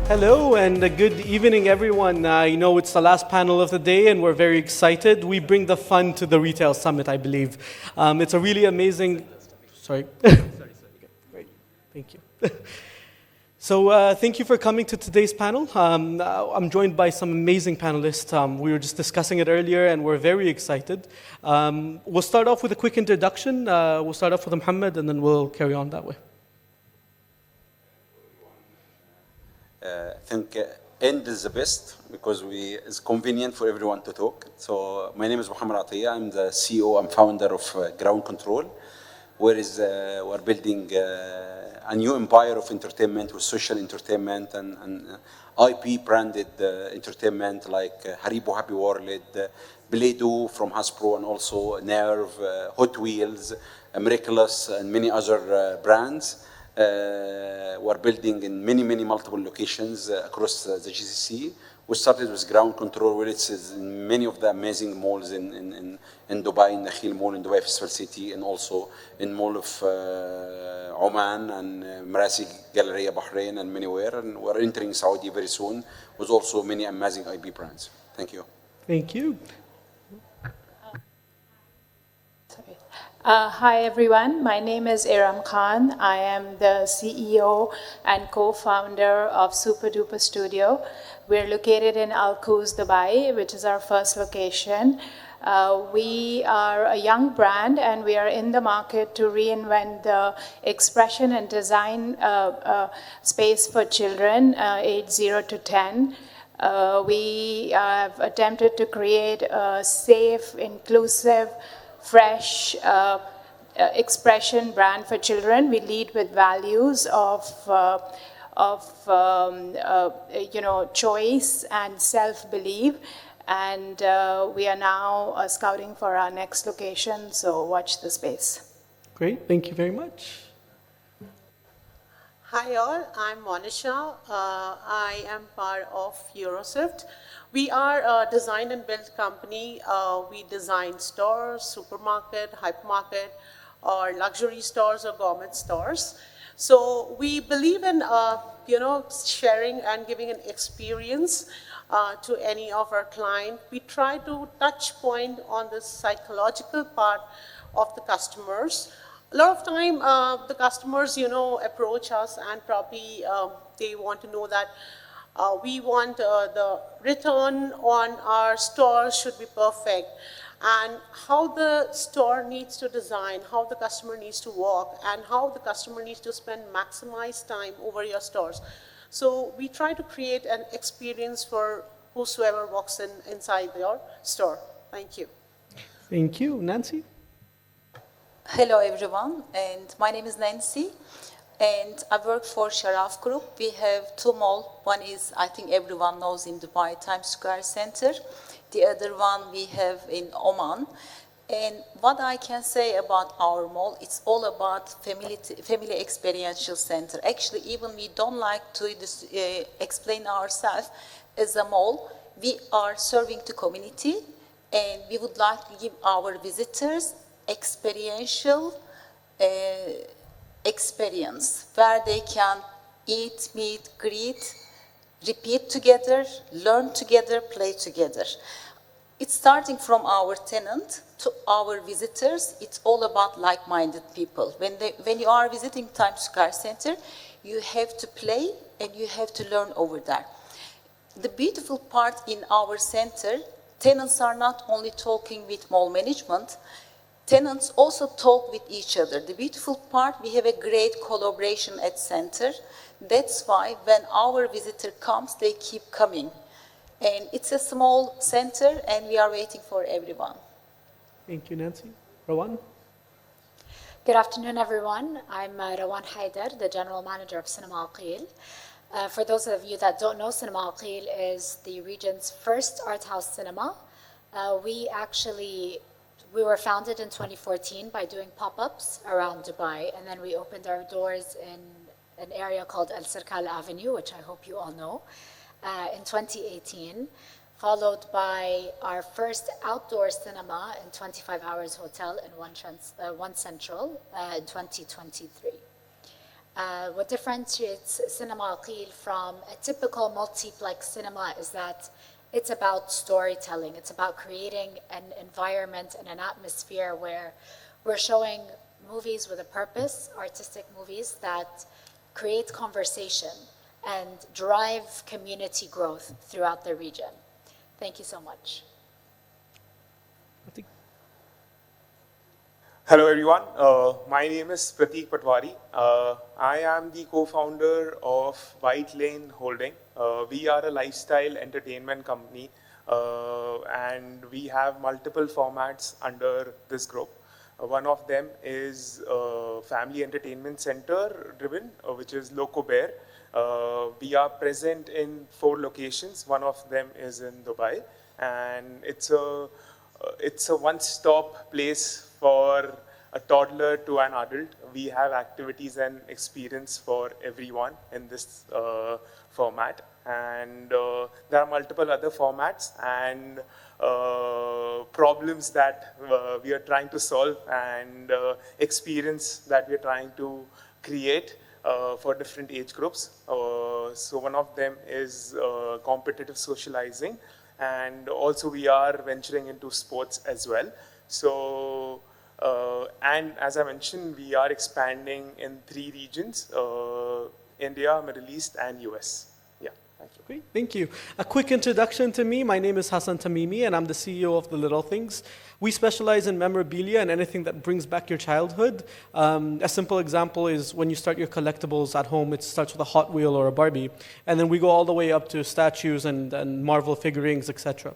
Hello and good evening, everyone. You know, it's the last panel of the day, and we're very excited. We bring the fun to the Retail Summit, I believe. It's a really amazing. Sorry. Great. Thank you. So thank you for coming to today's panel. I'm joined by some amazing panelists. We were just discussing it earlier, and we're very excited. We'll start off with a quick introduction. We'll start off with Muhammad, and then we'll carry on that way. I think end is the best because it's convenient for everyone to talk. So my name is Muhammad Atiyah. I'm the CEO and founder of Ground Control, where we're building a new empire of entertainment with social entertainment and IP branded entertainment like Haribo Happy World, Play-Doh from Hasbro, and also Nerve, Hot Wheels, Miraculous, and many other brands. We're building in many multiple locations across the GCC. We started with Ground Control, where it's in many of the amazing malls in Dubai, in Nakhil Mall, in Dubai Festival City, and also in Mall of Oman and Marasi Galleria Bahrain and many where. And we're entering Saudi very soon with also many amazing IP brands. Thank you. Thank you. Hi everyone, my name is Iram Khan. I am the CEO and co-founder of Super Duper Studio. We're located in Al Quoz, Dubai, which is our first location. We are a young brand and we are in the market to reinvent the expression and design space for children age 0 to 10. We have attempted to create a safe, inclusive, fresh expression brand for children. We lead with values of choice and self-belief, and we are now scouting for our next location, so watch the space. Great, thank you very much. Hi all, I'm Monisha. I am part of Eurosift. We are a design and build company. We design stores, supermarket, hypermarket, or luxury stores or government stores. So we believe in sharing and giving an experience to any of our clients. We try to touch point on the psychological part of the customers. A lot of time, the customers, approach us and probably they want to know that we want the return on our store should be perfect, and how the store needs to design, how the customer needs to walk, and how the customer needs to spend maximized time over your stores. So we try to create an experience for whosoever walks inside your store. Thank you. Thank you. Nancy? Hello everyone, and my name is Nancy. And I work for Sharaf Group. We have two malls. One is, I think everyone knows, in Dubai, Times Square Center. The other one we have in Oman. And what I can say about our mall, it's all about family experiential center. Actually, even we don't like to explain ourselves as a mall. We are serving the community, and we would like to give our visitors experiential experience where they can eat, meet, greet, repeat together, learn together, play together. It's starting from our tenant to our visitors. It's all about like-minded people. When you are visiting Times Square Center, you have to play and you have to learn over there. The beautiful part in our center, tenants are not only talking with mall management, tenants also talk with each other. The beautiful part, we have a great collaboration at center. That's why when our visitor comes, they keep coming. And it's a small center, and we are waiting for everyone. Thank you, Nancy. Rawan? Good afternoon, everyone. I'm Rawan Haider, the General Manager of Cinema Aqil. For those of you that don't know, Cinema Aqil is the region's first art house cinema. We were founded in 2014 by doing pop-ups around Dubai, and then we opened our doors in an area called Al Sirkal Avenue, which I hope you all know, in 2018, followed by our first outdoor cinema in 25 Hours Hotel in One Central in 2023. What differentiates Cinema Aqil from a typical multiplex cinema is that it's about storytelling. It's about creating an environment and an atmosphere where we're showing movies with a purpose, artistic movies that create conversation and drive community growth throughout the region. Thank you so much. I think Hello everyone, my name is Prateek Patwari. I am the co-founder of White Lane Holding. We are a lifestyle entertainment company and we have multiple formats under this group. One of them is Family Entertainment Center driven, which is Loco Bear. We are present in 4 locations. One of them is in Dubai, and it's a one-stop place for a toddler to an adult. We have activities and experience for everyone in this format, and there are multiple other formats and problems that we are trying to solve and experience that we are trying to create for different age groups. So one of them is competitive socializing, and also we are venturing into sports as well. So, and as I mentioned, we are expanding in 3 regions, India, Middle East, and US. Yeah, thank you. Great, thank you. A quick introduction to me. My name is Hassan Tamimi, and I'm the CEO of The Little Things. We specialize in memorabilia and anything that brings back your childhood. A simple example is when you start your collectibles at home, it starts with a Hot Wheel or a Barbie, and then we go all the way up to statues and Marvel figurines, etc.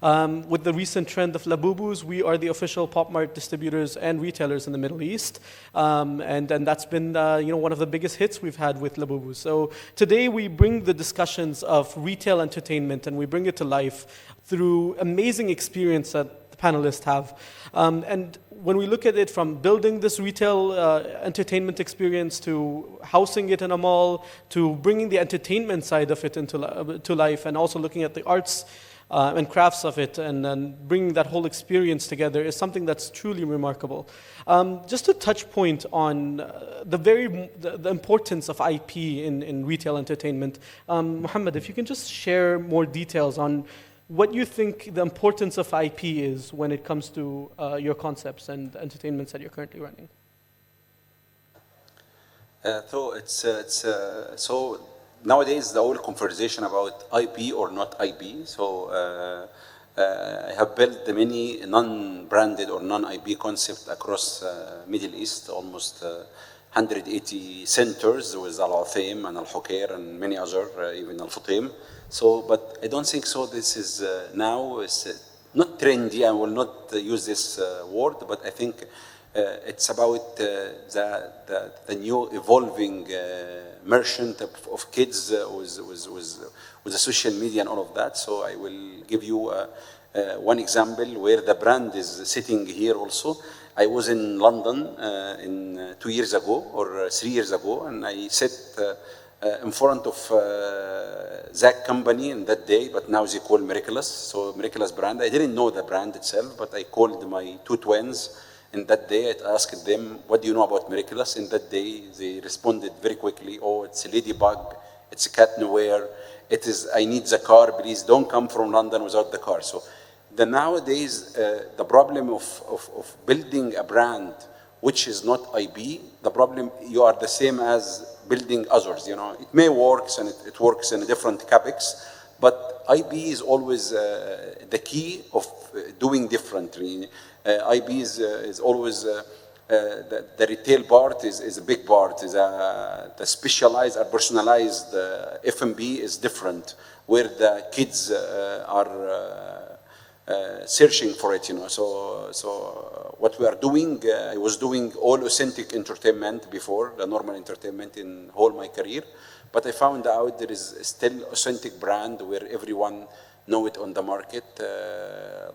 With the recent trend of Labubus, we are the official Pop Mart distributors and retailers in the Middle East, and that's been one of the biggest hits we've had with Labubus. So today we bring the discussions of retail entertainment and we bring it to life through amazing experience that panelists have. And when we look at it from building this retail entertainment experience to housing it in a mall to bringing the entertainment side of it to life and also looking at the arts and crafts of it and then bringing that whole experience together is something that's truly remarkable. Just to touch point on the importance of IP in retail entertainment, Muhammad, if you can just share more details on what you think the importance of IP is when it comes to your concepts and entertainments that you're currently running. So nowadays the whole conversation about IP or not IP. So I have built many non-branded or non-IP concepts across Middle East, almost 180 centers with Al Athaim and Al Hukair and many other, even Al Futim. So, but I don't think so. This is now not trendy. I will not use this word, but I think it's about the new evolving merchant of kids with the social media and all of that. So I will give you one example where the brand is sitting here also. I was in London 2 years ago or 3 years ago, and I sat in front of Zach company in that day, but now they call Miraculous. So Miraculous brand. I didn't know the brand itself, but I called my 2 twins. In that day, I asked them, what do you know about Miraculous? In that day, they responded very quickly, oh, it's a ladybug, it's a cat nowhere, it is, I need the car, please don't come from London without the car. So nowadays, the problem of building a brand which is not IP, the problem, you are the same as building others, you know. It may work and it works in a different capex, but IP is always the key of doing differently. IP is always, the retail part is a big part, the specialized or personalized F&B is different, where the kids are searching for it, you know. So what we are doing, I was doing all authentic entertainment before, the normal entertainment in whole my career, but I found out there is still authentic brand where everyone know it on the market,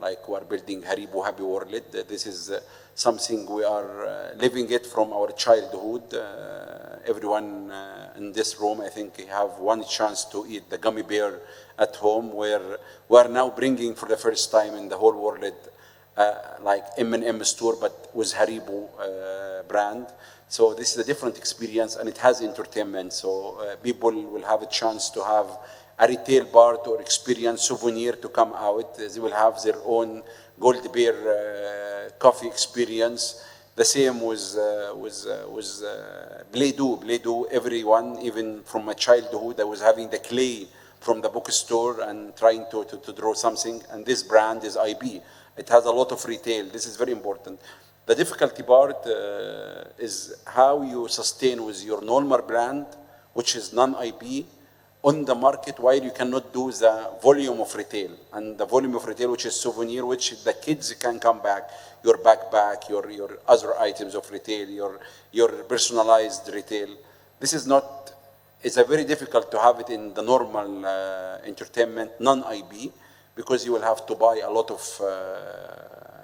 like we are building Haribo Happy World. This is something we are living it from our childhood. Everyone in this room, I think, have one chance to eat the gummy bear at home, where we are now bringing for the first time in the whole world like M&M store, but with Haribo brand. So this is a different experience, and it has entertainment. So people will have a chance to have a retail part or experience souvenir to come out. They will have their own Gold Bear coffee experience. The same with Play-Doh. Play-Doh, everyone, even from my childhood, I was having the clay from the bookstore and trying to draw something. And this brand is IB. It has a lot of retail. This is very important. The difficulty part is how you sustain with your normal brand, which is non-IB, on the market, while you cannot do the volume of retail. And the volume of retail, which is souvenir, which the kids can come back, your backpack, your other items of retail, your personalized retail. This is not, it's a very difficult to have it in the normal entertainment, non-IB, because you will have to buy a lot of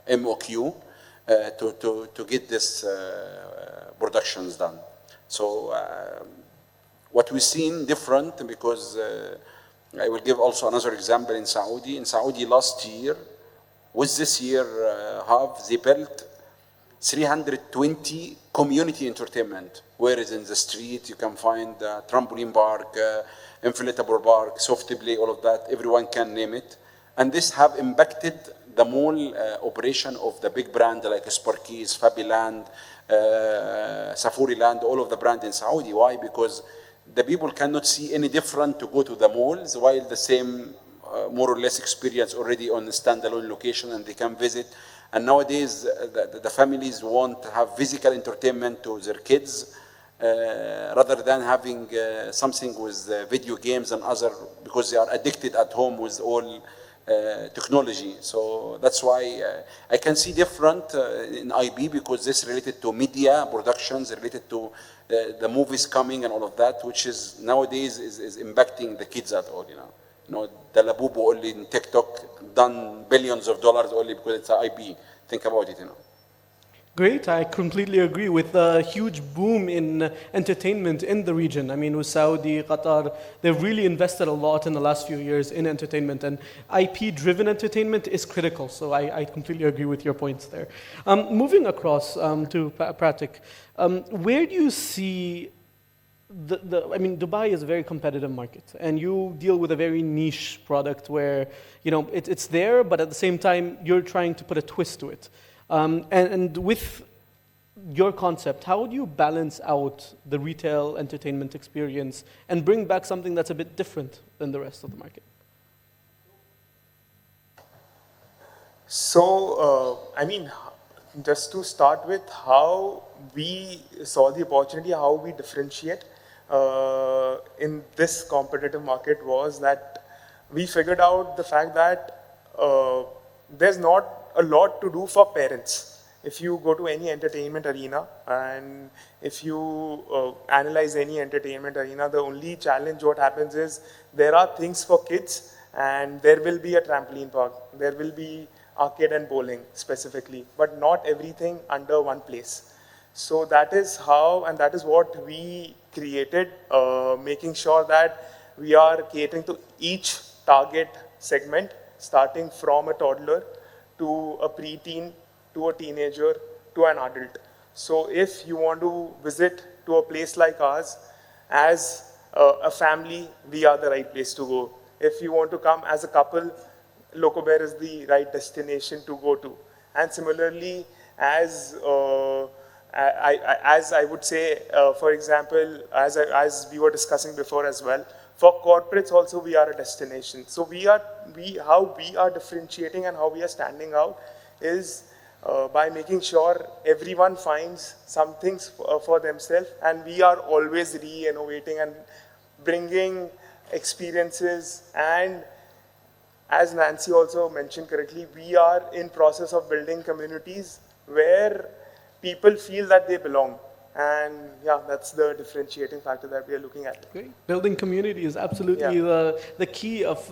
MOQ to get this productions done. So what we've seen different, because I will give also another example in Saudi. In Saudi last year, with this year half, they built 320 community entertainment, whereas in the street you can find trampoline park, inflatable park, soft play, all of that, everyone can name it. And this have impacted the mall operation of the big brand like Sparky's, Fabiland, Safariland, all of the brand in Saudi. Why? Because the people cannot see any different to go to the malls, while the same more or less experience already on a standalone location, and they can visit. And nowadays, the families want to have physical entertainment to their kids rather than having something with video games and other, because they are addicted at home with all technology. So that's why I can see different in IB, because this related to media productions, related to the movies coming and all of that, which is nowadays is impacting the kids at all, You know, the Labubu only in TikTok done billions of dollars only because it's IB. Think about it, Great, I completely agree with a huge boom in entertainment in the region. I mean, with Saudi, Qatar, they've really invested a lot in the last few years in entertainment, and IP-driven entertainment is critical. So I completely agree with your points there. Moving across to Pratik, where do you see I mean, Dubai is a very competitive market, and you deal with a very niche product where, it's there, but at the same time, you're trying to put a twist to it. And with your concept, how do you balance out the retail entertainment experience and bring back something that's a bit different than the rest of the market? So, I mean, just to start with, how we saw the opportunity, how we differentiate in this competitive market was that we figured out the fact that there's not a lot to do for parents. If you go to any entertainment arena and if you analyze any entertainment arena, the only challenge what happens is there are things for kids, and there will be a trampoline park, there will be arcade and bowling specifically, but not everything under one place. So that is how, and that is what we created, making sure that we are catering to each target segment, starting from a toddler to a preteen, to a teenager, to an adult. So if you want to visit to a place like ours, as a family, we are the right place to go. If you want to come as a couple, Loco Bear is the right destination to go to. And similarly, as I would say, for example, as we were discussing before as well, for corporates also we are a destination. So how we are differentiating and how we are standing out is by making sure everyone finds some things for themselves, and we are always re-innovating and bringing experiences. And as Nancy also mentioned correctly, we are in process of building communities where people feel that they belong. And yeah, that's the differentiating factor that we are looking at. Great. Building community is absolutely the key of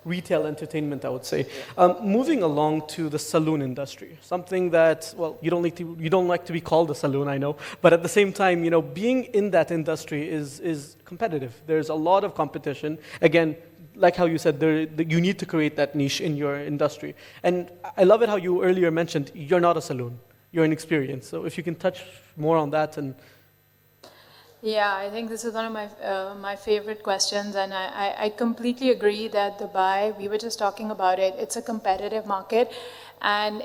retail entertainment, I would say. Yeah. Moving along to the saloon industry, something that, well, you don't like to be called a saloon, I know, but at the same time, being in that industry is competitive. There's a lot of competition. Again, like how you said, you need to create that niche in your industry. And I love it how you earlier mentioned you're not a saloon, you're an experience. So if you can touch more on that. And Yeah, I think this is one of my favorite questions, and I completely agree that Dubai, we were just talking about it, it's a competitive market, and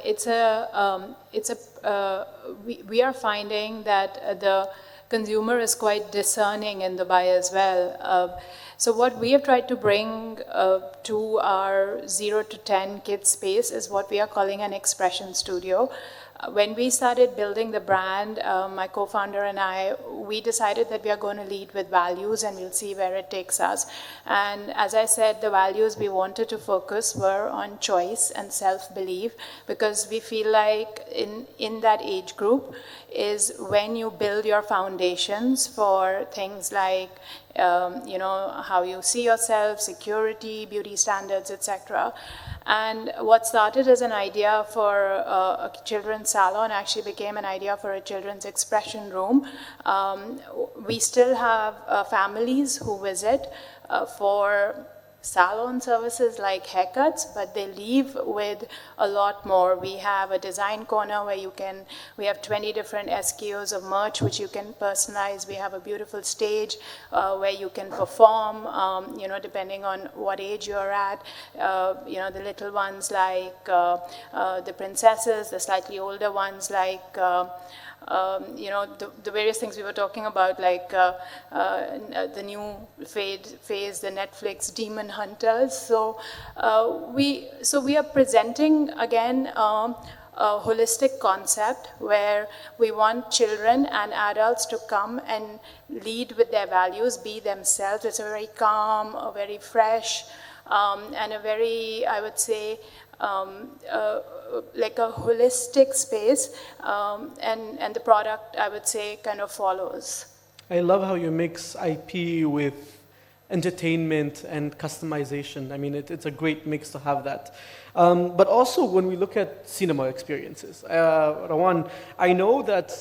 we are finding that the consumer is quite discerning in Dubai as well. So what we have tried to bring to our 0 to 10 kids space is what we are calling an expression studio. When we started building the brand, my co-founder and I, we decided that we are going to lead with values and we'll see where it takes us. And as I said, the values we wanted to focus were on choice and self-belief, because we feel like in that age group is when you build your foundations for things like how you see yourself, security, beauty standards, etc. And what started as an idea for a children's salon actually became an idea for a children's expression room. We still have families who visit for salon services like haircuts, but they leave with a lot more. We have a design corner where we have 20 different SKUs of merch which you can personalize. We have a beautiful stage where you can perform, depending on what age you're at. The little ones like the princesses, the slightly older ones like the various things we were talking about, like the new phase, the Netflix Demon Hunters. So we are presenting again a holistic concept where we want children and adults to come and lead with their values, be themselves. It's a very calm, a very fresh, and a very, I would say, like a holistic space, and the product, I would say, kind of follows. I love how you mix IP with entertainment and customization. I mean, it's a great mix to have that. But also when we look at cinema experiences, Rawan, I know that,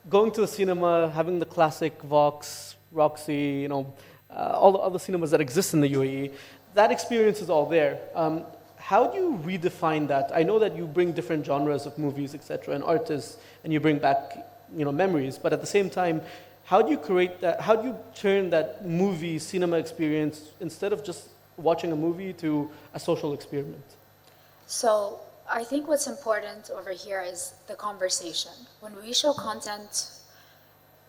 going to the cinema, having the classic Vox, Roxy, all the other cinemas that exist in the UAE, that experience is all there. How do you redefine that? I know that you bring different genres of movies, etc., and artists, and you bring back, memories. But at the same time, how do you create that? How do you turn that movie cinema experience, instead of just watching a movie, to a social experiment? So I think what's important over here is the conversation. When we show content,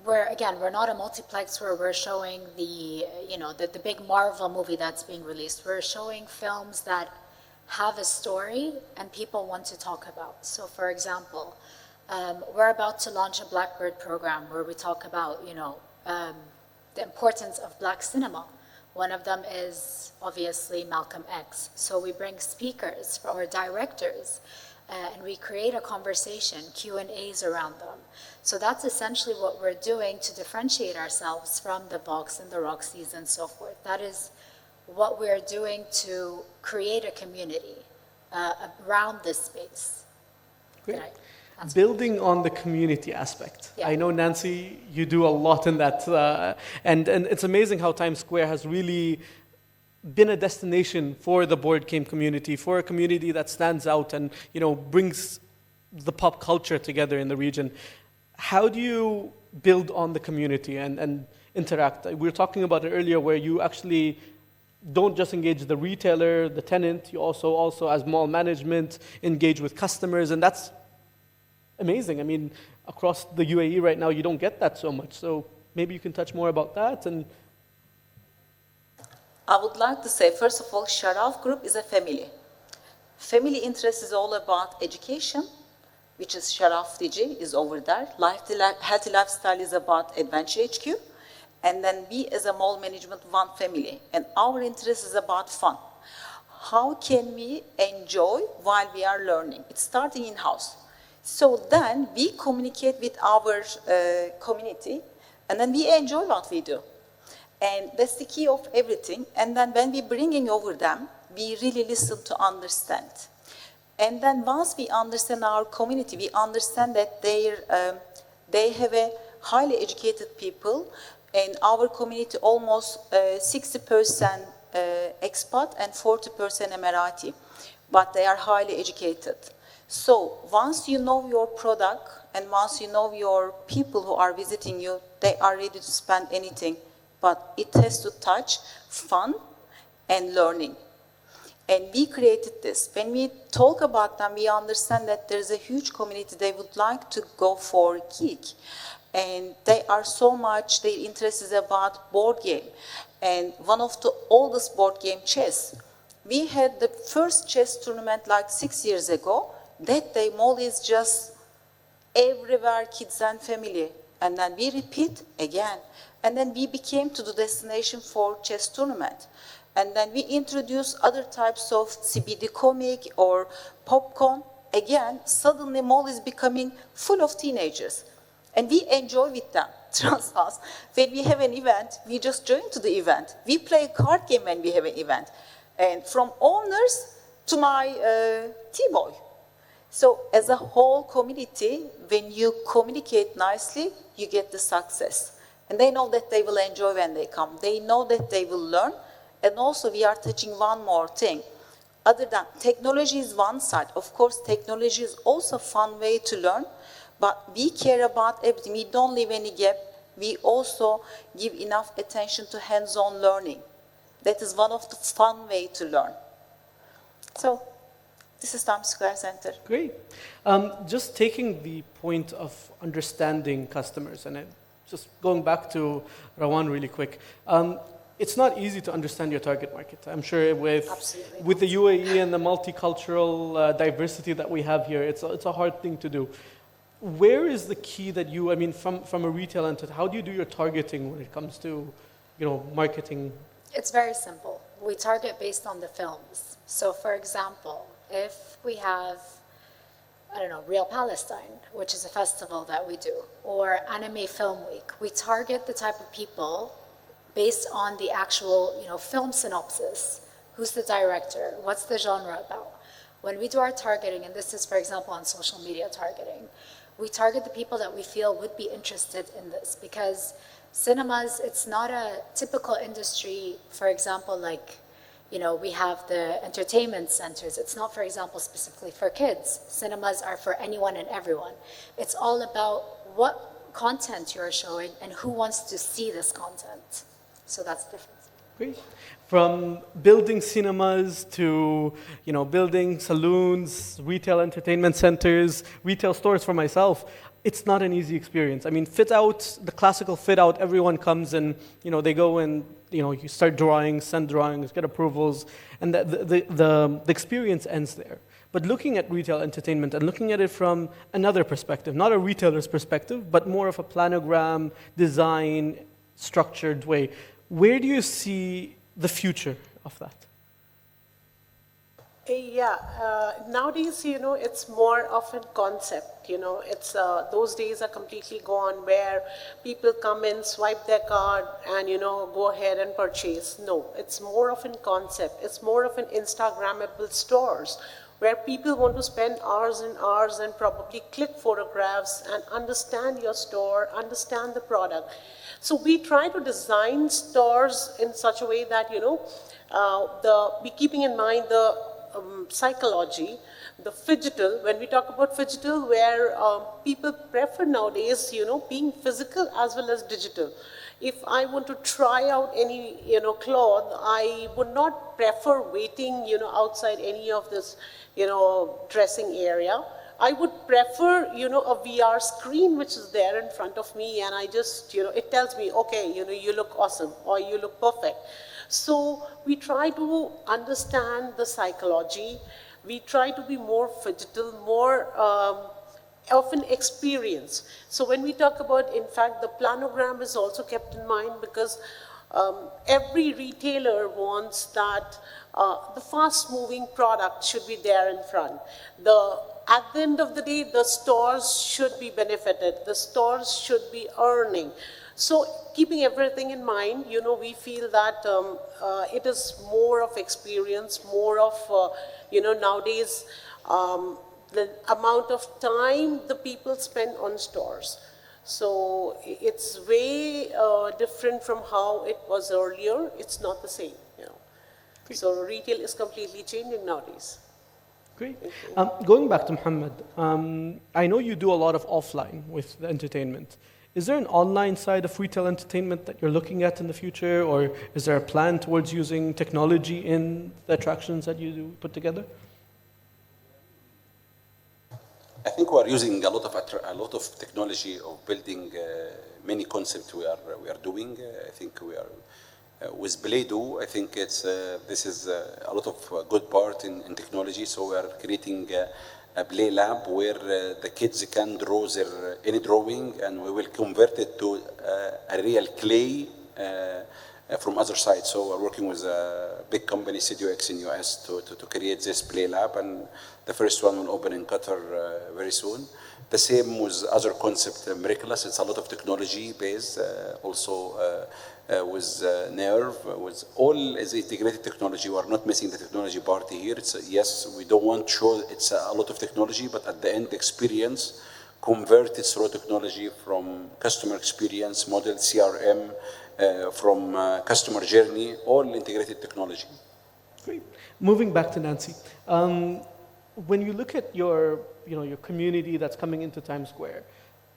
we're not a multiplex where we're showing the big Marvel movie that's being released. We're showing films that have a story and people want to talk about. So for example, we're about to launch a Blackbird program where we talk about, the importance of Black cinema. One of them is obviously Malcolm X. So we bring speakers or directors and we create a conversation, Q&As around them. So that's essentially what we're doing to differentiate ourselves from the Vox and the Roxys and so forth. That is what we're doing to create a community around this space. Great. Building on the community aspect. Yeah. I know, Nancy, you do a lot in that. And it's amazing how Times Square has really been a destination for the board game community, for a community that stands out and, brings the pop culture together in the region. How do you build on the community and interact? We were talking about it earlier, where you actually don't just engage the retailer, the tenant, you also as mall management, engage with customers, and that's amazing. I mean, across the UAE right now, you don't get that so much. So maybe you can touch more about that. And I would like to say, first of all, Sharaf Group is a family. Family interest is all about education, which is Sharaf DG is over there. Healthy Lifestyle is about Adventure HQ. And then we as a mall management, one family. And our interest is about fun. How can we enjoy while we are learning? It's starting in-house. So then we communicate with our community, and then we enjoy what we do. And that's the key of everything. And then when we bringing over them, we really listen to understand. And then once we understand our community, we understand that they have a highly educated people. In our community, almost 60% expat and 40% Emirati, but they are highly educated. So once you know your product and once you know your people who are visiting you, they are ready to spend anything, but it has to touch fun and learning. And we created this. When we talk about them, we understand that there's a huge community. They would like to go for geek. And they are so much, their interest is about board game. And one of the oldest board game, chess. We had the first chess tournament like 6 years ago. That day, mall is just everywhere, kids and family. And then we repeat again. And then we became to the destination for chess tournament. And then we introduce other types of CBD comic or popcorn. Again, suddenly mall is becoming full of teenagers. And we enjoy with them. Trust us. When we have an event, we just join to the event. We play a card game when we have an event. And from owners to my T-boy. So as a whole community, when you communicate nicely, you get the success. And they know that they will enjoy when they come. They know that they will learn. And also we are touching one more thing. Other than technology is one side. Of course, technology is also a fun way to learn. But we care about everything. We don't leave any gap. We also give enough attention to hands-on learning. That is one of the fun ways to learn. So this is Times Square Center. Great. Just taking the point of understanding customers, and just going back to Rawan really quick. It's not easy to understand your target market. I'm sure with the UAE and the multicultural diversity that we have here, it's a hard thing to do. Where is the key that you, I mean, from a retail entity, how do you do your targeting when it comes to, marketing? It's very simple. We target based on the films. So for example, if we have, Real Palestine, which is a festival that we do, or Anime Film Week, we target the type of people based on the actual, film synopsis. Who's the director? What's the genre about? When we do our targeting, and this is, for example, on social media targeting, we target the people that we feel would be interested in this, because cinemas, it's not a typical industry, for example, like, we have the entertainment centers. It's not, for example, specifically for kids. Cinemas are for anyone and everyone. It's all about what content you're showing and who wants to see this content. So that's the difference. Great. From building cinemas to, building saloons, retail entertainment centers, retail stores for myself, it's not an easy experience. I mean, fit out, the classical fit out, everyone comes and, they go and, you start drawings, send drawings, get approvals, and the experience ends there. But looking at retail entertainment and looking at it from another perspective, not a retailer's perspective, but more of a planogram, design, structured way, where do you see the future of that? Nowadays, it's more of a concept, it's, those days are completely gone where people come in, swipe their card and, go ahead and purchase. No, it's more of a concept. It's more of an Instagrammable stores where people want to spend hours and hours and probably click photographs and understand your store, understand the product. So we try to design stores in such a way that, be keeping in mind the psychology, the phygital. When we talk about phygital, where people prefer nowadays, being physical as well as digital. If I want to try out any, cloth, I would not prefer waiting, outside any of this, dressing area. I would prefer, a VR screen which is there in front of me, and I just, it tells me, okay, you look awesome or you look perfect. So we try to understand the psychology. We try to be more phygital, more of an experience. So when we talk about, in fact, the planogram is also kept in mind because every retailer wants that the fast-moving product should be there in front. At the end of the day, the stores should be benefited. The stores should be earning. So keeping everything in mind, we feel that it is more of experience, more of, nowadays, the amount of time the people spend on stores. So it's way different from how it was earlier. It's not the same, So retail is completely changing nowadays. Great. Going back to Muhammad, I know you do a lot of offline with the entertainment. Is there an online side of retail entertainment that you're looking at in the future, or is there a plan towards using technology in the attractions that you do put together? I think we are using a lot of technology of building many concepts we are doing. I think we are with Play-Doh. I think this is a lot of good part in technology. So we are creating a play lab where the kids can draw their any drawing, and we will convert it to a real clay from other sides. So we're working with a big company, CDOX in US, to create this play lab, and the first one will open in Qatar very soon. The same with other concept, Miraculous. It's a lot of technology based, also with Nerve, with all is integrated technology. We are not missing the technology part here. Yes, we don't want to show it's a lot of technology, but at the end, the experience converted through technology from customer experience, model, CRM, from customer journey, all integrated technology. Great. Moving back to Nancy, when you look at your community that's coming into Times Square,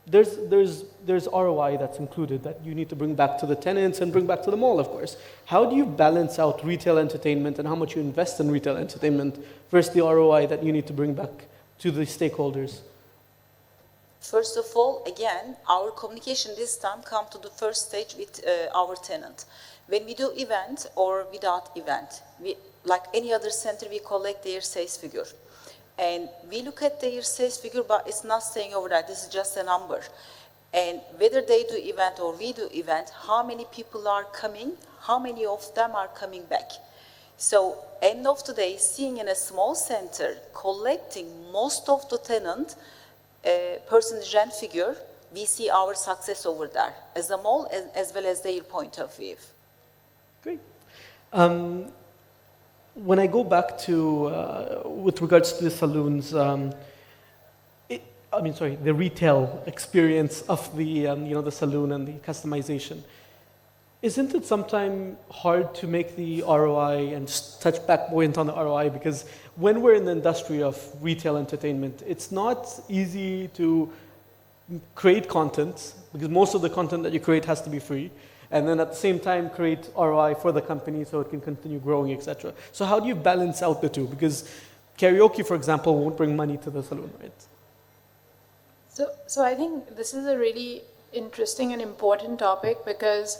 there's ROI that's included that you need to bring back to the tenants and bring back to the mall, of course. How do you balance out retail entertainment and how much you invest in retail entertainment versus the ROI that you need to bring back to the stakeholders? First of all, again, our communication this time come to the first stage with our tenant. When we do event or without event, like any other center, we collect their sales figure. And we look at their sales figure, but it's not staying over there. This is just a number. And whether they do event or we do event, how many people are coming, how many of them are coming back. So end of the day, seeing in a small center, collecting most of the tenant percentage rent figure, we see our success over there as a mall as well as their point of view. Great. When I go back to, with regards to the saloons, the retail experience of the, the saloon and the customization, isn't it sometimes hard to make the ROI and just touch back point on the ROI? Because when we're in the industry of retail entertainment, it's not easy to create content because most of the content that you create has to be free. And then at the same time, create ROI for the company so it can continue growing, etc. So how do you balance out the two? Because karaoke, for example, won't bring money to the saloon, right? So I think this is a really interesting and important topic because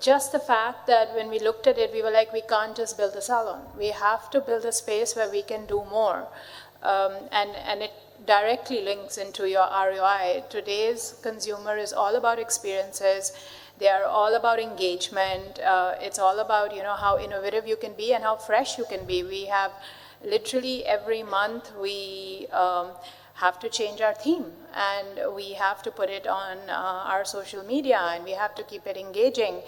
just the fact that when we looked at it, we were like, we can't just build a salon. We have to build a space where we can do more. And it directly links into your ROI. Today's consumer is all about experiences. They are all about engagement. It's all about, how innovative you can be and how fresh you can be. We have literally every month we have to change our theme and we have to put it on our social media and we have to keep it engaging.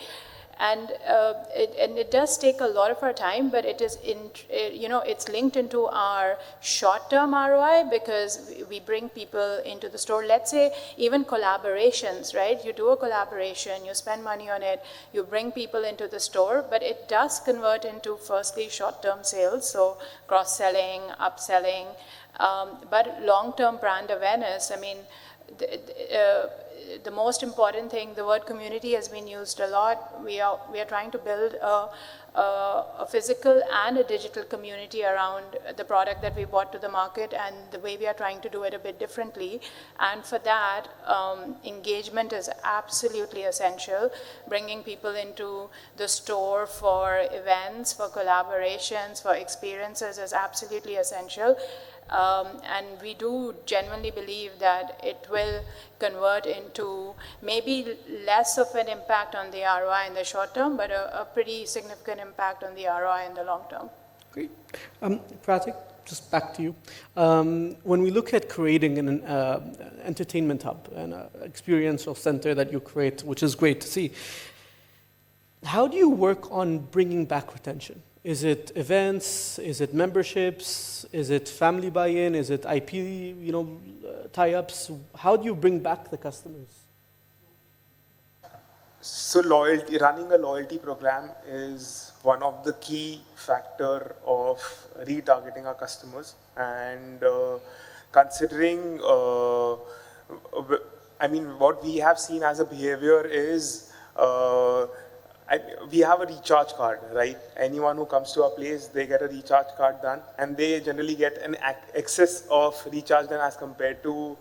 And it does take a lot of our time, but it is it's linked into our short-term ROI because we bring people into the store. Let's say even collaborations, right? You do a collaboration, you spend money on it, you bring people into the store, but it does convert into firstly short-term sales, so cross-selling, upselling, but long-term brand awareness. I mean, the most important thing, the word community has been used a lot. We are trying to build a physical and a digital community around the product that we brought to the market, and the way we are trying to do it a bit differently. And for that, engagement is absolutely essential. Bringing people into the store for events, for collaborations, for experiences is absolutely essential. And we do genuinely believe that it will convert into maybe less of an impact on the ROI in the short term, but a pretty significant impact on the ROI in the long term. Great. Pratik, just back to you. When we look at creating an entertainment hub, an experiential center that you create, which is great to see, how do you work on bringing back retention? Is it events? Is it memberships? Is it family buy-in? Is it IP, tie-ups? How do you bring back the customers? So running a loyalty program is one of the key factor of retargeting our customers. And considering, I mean, what we have seen as a behavior is we have a recharge card, right? Anyone who comes to our place, they get a recharge card done, and they generally get an excess of recharge done as compared to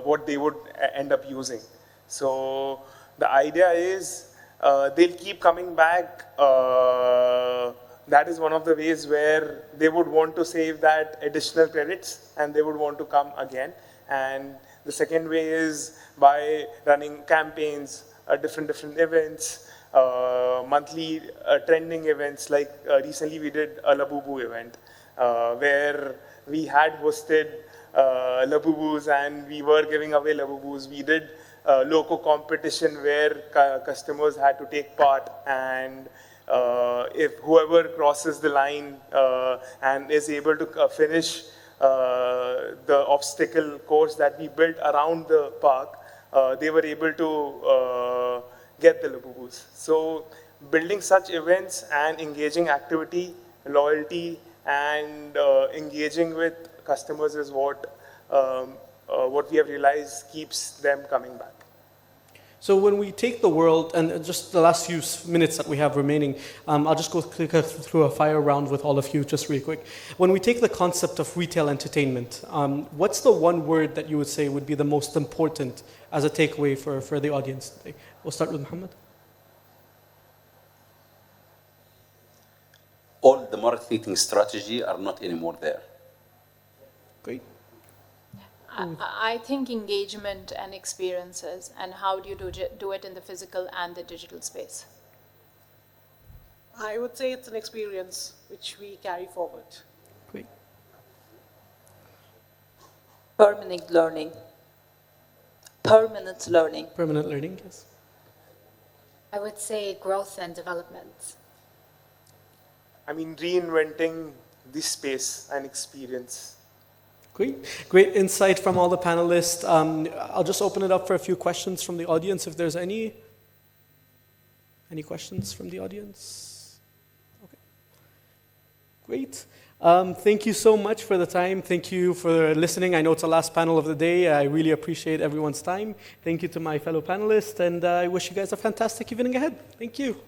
what they would end up using. So the idea is they'll keep coming back. That is one of the ways where they would want to save that additional credits and they would want to come again. And the second way is by running campaigns, different events, monthly trending events. Like recently we did a Labubu event where we had hosted Labubus and we were giving away Labubus. We did loco competition where customers had to take part, and if whoever crosses the line and is able to finish the obstacle course that we built around the park, they were able to get the Labubus. So building such events and engaging activity, loyalty, and engaging with customers is what we have realized keeps them coming back. So when we take the world, and just the last few minutes that we have remaining, I'll just go through a fire round with all of you just really quick. When we take the concept of retail entertainment, what's the one word that you would say would be the most important as a takeaway for the audience today? We'll start with Muhammad. All the marketing strategy are not anymore there. Great. I think engagement and experiences, and how do you do it in the physical and the digital space? I would say it's an experience which we carry forward. Great. Permanent learning. Permanent learning. Permanent learning, yes. I would say growth and development. I mean, reinventing this space and experience. Great insight from all the panelists. I'll just open it up for a few questions from the audience, if there's any. Any questions from the audience? Okay. Great. Thank you so much for the time. Thank you for listening. I know it's the last panel of the day. I really appreciate everyone's time. Thank you to my fellow panelists, and I wish you guys a fantastic evening ahead. Thank you.